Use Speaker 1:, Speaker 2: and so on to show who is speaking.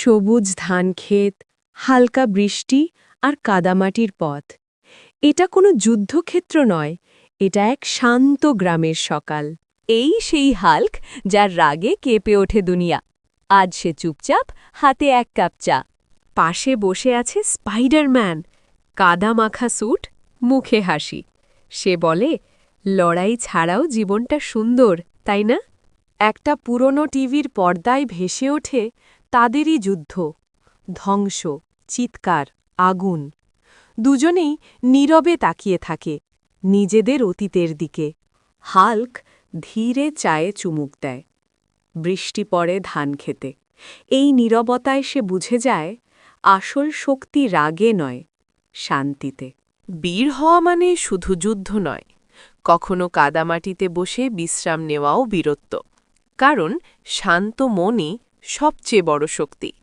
Speaker 1: সবুজ ধানক্ষেত, হালকা বৃষ্টি আর কাদামাটির পথ। এটা কোনো যুদ্ধক্ষেত্র নয়, এটা এক শান্ত গ্রামের সকাল।
Speaker 2: এই সেই হাল্ক যার রাগে কেঁপে ওঠে দুনিয়া। আজ সে চুপচাপ, হাতে এক কাপ চা।
Speaker 1: পাশে বসে আছে স্পাইডারম্যান, কাদা মাখা স্যুট, মুখে হাসি। সে বলে, লড়াই ছাড়াও জীবনটা সুন্দর, তাই না? একটা পুরনো টিভির পর্দায় ভেসে ওঠে তাদেরই যুদ্ধ, ধ্বংস, চিৎকার, আগুন। দুজনেই নীরবে তাকিয়ে থাকে নিজেদের অতীতের দিকে। হাল্ক ধীরে চায়ে চুমুক দেয়। বৃষ্টি পড়ে ধান খেতে। এই নীরবতায় সে বুঝে যায় আসল শক্তি রাগে নয়, শান্তিতে।
Speaker 3: বীর হওয়া মানে শুধু যুদ্ধ নয়, কখনো কাদামাটিতে বসে বিশ্রাম নেওয়াও বীরত্ব। কারণ শান্ত মনই সবচেয়ে বড় শক্তি।